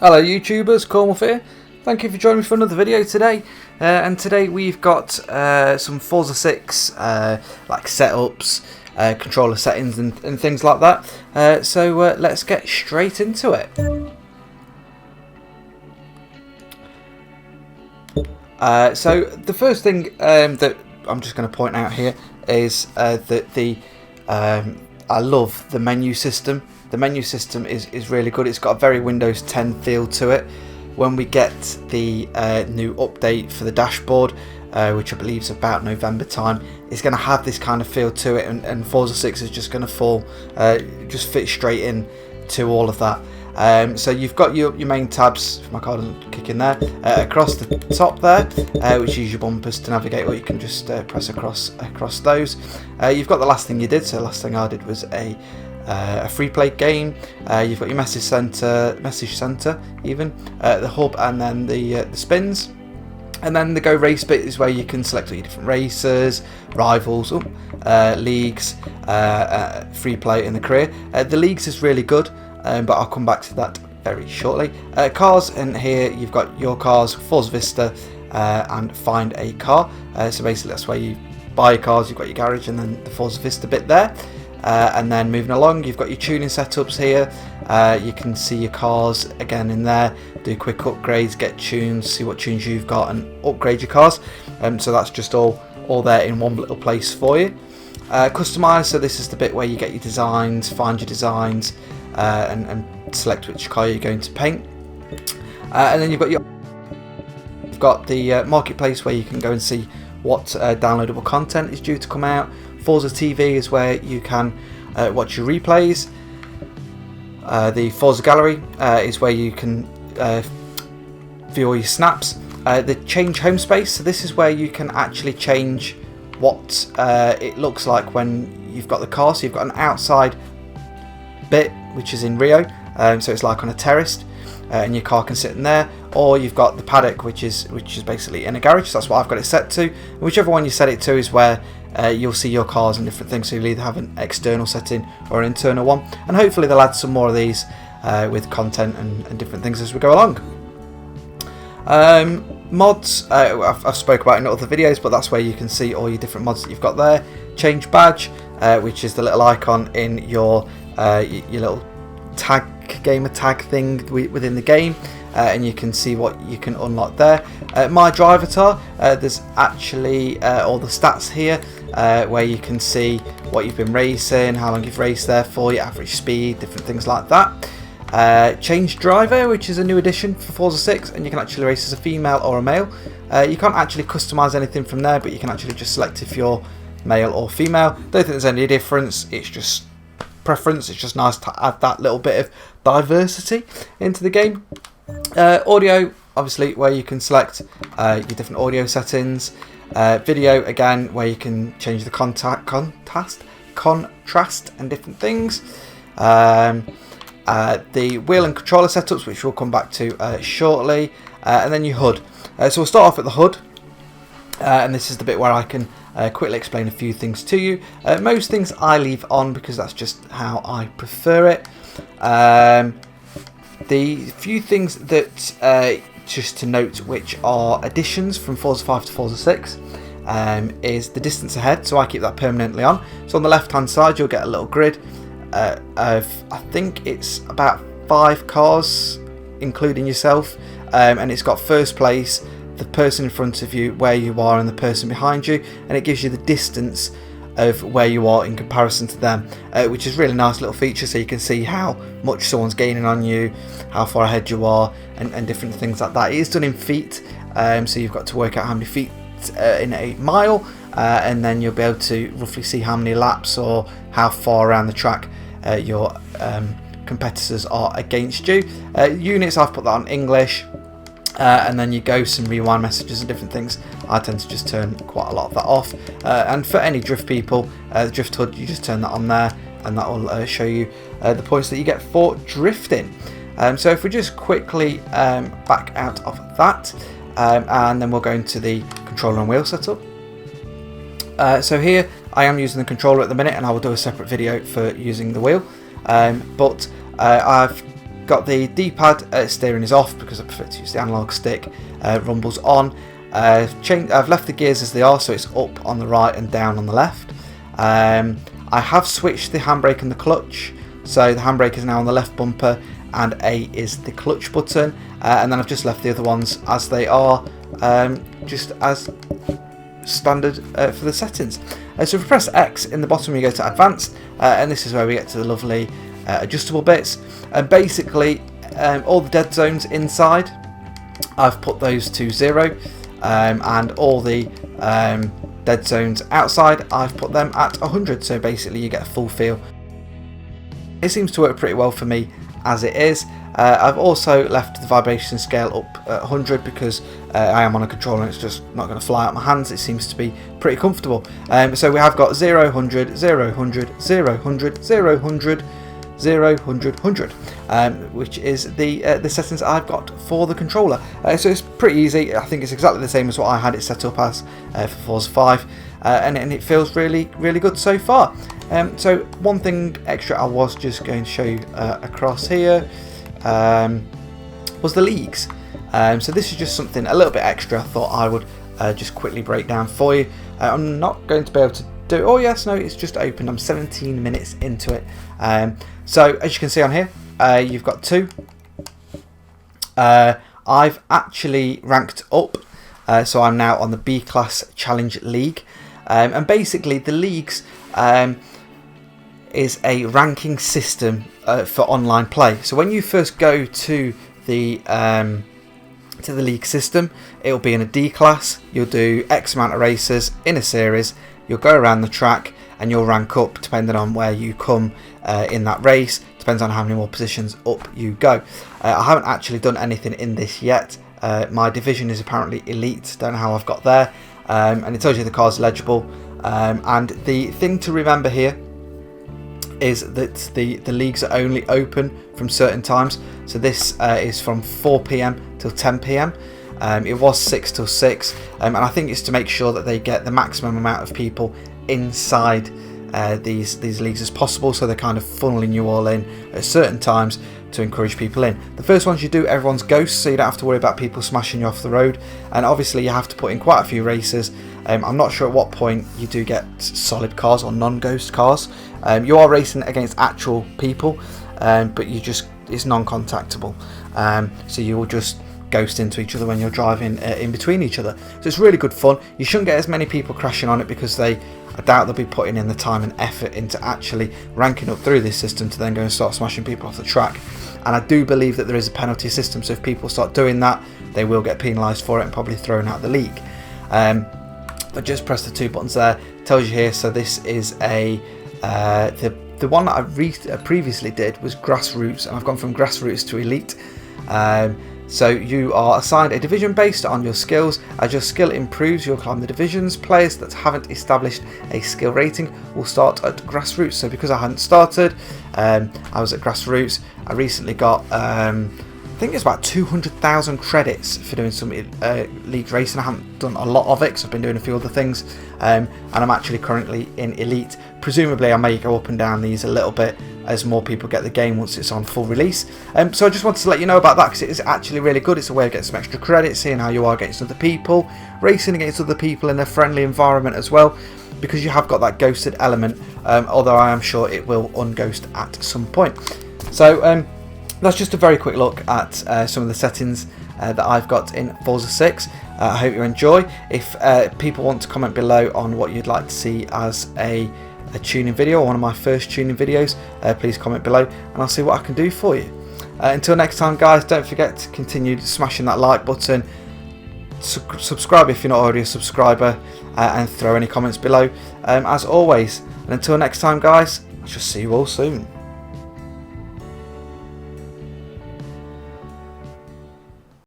Hello YouTubers, Cornwall here. Thank you for joining me for another video today. And today we've got some Forza 6 like setups, controller settings and things like that. So let's get straight into it. So the first thing that I'm just going to point out here is that I love the menu system. The menu system is really good. It's got a very Windows 10 feel to it. When we get the new update for the dashboard, which I believe is about November time, it's going to have this kind of feel to it, and Forza 6 is just going to just fit straight in to all of that. So you've got your main tabs, if my card doesn't kick in there, across the top there, which use your bumpers to navigate, or you can just press across those. You've got the last thing you did, so the last thing I did was a free play game. You've got your message center even, the hub, and then the spins. And then the go race bit is where you can select all your different races, rivals, leagues, free play, and the career. The leagues is really good, but I'll come back to that very shortly. Cars, and here you've got your cars, Forza Vista, and find a car. So basically that's where you buy your cars. You've got your garage and then the Forza Vista bit there. And then moving along, you've got your tuning setups here. You can see your cars again in there, do quick upgrades, get tunes, see what tunes you've got, and upgrade your cars. So that's just all there in one little place for you. Customize, so this is the bit where you get your designs, find your designs, and select which car you're going to paint. And then you've got the marketplace, where you can go and see what downloadable content is due to come out. Forza TV is where you can watch your replays. The Forza Gallery is where you can view all your snaps. The change home space, so this is where you can actually change what it looks like when you've got the car. So you've got an outside bit, which is in Rio, so it's like on a terrace, and your car can sit in there. Or you've got the paddock, which is basically in a garage. So that's what I've got it set to. And whichever one you set it to is where you'll see your cars and different things. So you'll either have an external setting or an internal one. And hopefully they'll add some more of these with content and different things as we go along. Mods, I've spoke about in other videos, but that's where you can see all your different mods that you've got there. Change badge, which is the little icon in your little gamer tag thing within the game. And you can see what you can unlock there. My drive avatar, there's actually all the stats here, where you can see what you've been racing, how long you've raced there for, your average speed, different things like that. Change driver, which is a new addition for Forza 6, and you can actually race as a female or a male. You can't actually customize anything from there, but you can actually just select if you're male or female. Don't think there's any difference, it's just preference. It's just nice to add that little bit of diversity into the game. Audio, obviously, where you can select your different audio settings. Video, again, where you can change the contrast and different things. The wheel and controller setups, which we'll come back to shortly. And then your HUD. So we'll start off at the HUD. And this is the bit where I can quickly explain a few things to you. Most things I leave on because that's just how I prefer it. The few things that just to note which are additions from Forza 5 to Forza 6 is the distance ahead, so I keep that permanently on. So on the left hand side you'll get a little grid of, I think it's about 5 cars including yourself, and it's got first place, the person in front of you, where you are, and the person behind you, and it gives you the distance of where you are in comparison to them, which is a really nice little feature, so you can see how much someone's gaining on you, how far ahead you are, and different things like that. It is done in feet, so you've got to work out how many feet in a mile, and then you'll be able to roughly see how many laps or how far around the track your competitors are against you. Units, I've put that on English. And then your ghosts and rewind messages and different things, I tend to just turn quite a lot of that off. And for any drift people, the drift HUD, you just turn that on there, and that will show you the points that you get for drifting. So if we just quickly back out of that, and then we'll go into the controller and wheel setup. So here I am using the controller at the minute, and I will do a separate video for using the wheel. But I've got the D-pad, steering is off because I prefer to use the analog stick, rumble's on. I've left the gears as they are, so it's up on the right and down on the left. I have switched the handbrake and the clutch, so the handbrake is now on the left bumper and A is the clutch button, and then I've just left the other ones as they are, just as standard for the settings. So if we press X in the bottom, we go to advanced, and this is where we get to the lovely adjustable bits. And basically all the dead zones inside, I've put those to 0, and all the dead zones outside, I've put them at 100, so basically you get a full feel. It seems to work pretty well for me as it is. I've also left the vibration scale up at 100 because I am on a controller and it's just not going to fly out my hands. It seems to be pretty comfortable. So we have got 0, 100, 0, 100, 0, 100, 0, 100, 0, 100, 100, which is the settings I've got for the controller. So it's pretty easy. I think it's exactly the same as what I had it set up as for Forza 5, and it feels really good so far. So one thing extra I was just going to show you across here was the leagues. So this is just something a little bit extra I thought I would just quickly break down for you. I'm not going to be able to do, oh yes, no, it's just opened. I'm 17 minutes into it. So as you can see on here, you've got 2. I've actually ranked up, so I'm now on the B Class Challenge League, and basically the leagues is a ranking system for online play. So when you first go to the league system, it'll be in a D class. You'll do X amount of races in a series. You'll go around the track and you'll rank up depending on where you come in that race. Depends on how many more positions up you go. I haven't actually done anything in this yet. My division is apparently elite. Don't know how I've got there. And it tells you the car's legible. And the thing to remember here is that the leagues are only open from certain times. So this is from 4 PM till 10 PM. It was 6 till 6, and I think it's to make sure that they get the maximum amount of people inside these leagues as possible, so they're kind of funneling you all in at certain times to encourage people in. The first ones you do, everyone's ghosts, so you don't have to worry about people smashing you off the road, and obviously you have to put in quite a few races. I'm not sure at what point you do get solid cars or non-ghost cars. You are racing against actual people, but it's non-contactable, so you will just ghost into each other when you're driving in between each other. So it's really good fun. You shouldn't get as many people crashing on it because I doubt they'll be putting in the time and effort into actually ranking up through this system to then go and start smashing people off the track. And I do believe that there is a penalty system, so if people start doing that, they will get penalised for it and probably thrown out the league. But just press the 2 buttons there. It tells you here. So this is the one that I previously did was grassroots, and I've gone from grassroots to elite. So you are assigned a division based on your skills. As your skill improves, you'll climb the divisions. Players that haven't established a skill rating will start at grassroots. So because I hadn't started, I was at grassroots. I recently got, I think it's about 200,000 credits for doing some league racing. I haven't done a lot of it because I've been doing a few other things, and I'm actually currently in elite. Presumably I may go up and down these a little bit as more people get the game once it's on full release. So I just wanted to let you know about that because it is actually really good. It's a way of getting some extra credits, seeing how you are against other people, racing against other people in a friendly environment as well, because you have got that ghosted element, although I am sure it will unghost at some point. So that's just a very quick look at some of the settings that I've got in Forza 6. I hope you enjoy. If people want to comment below on what you'd like to see as a tuning video, or one of my first tuning videos, please comment below and I'll see what I can do for you. Until next time guys, don't forget to continue smashing that like button, subscribe if you're not already a subscriber, and throw any comments below as always. And until next time guys, I shall see you all soon.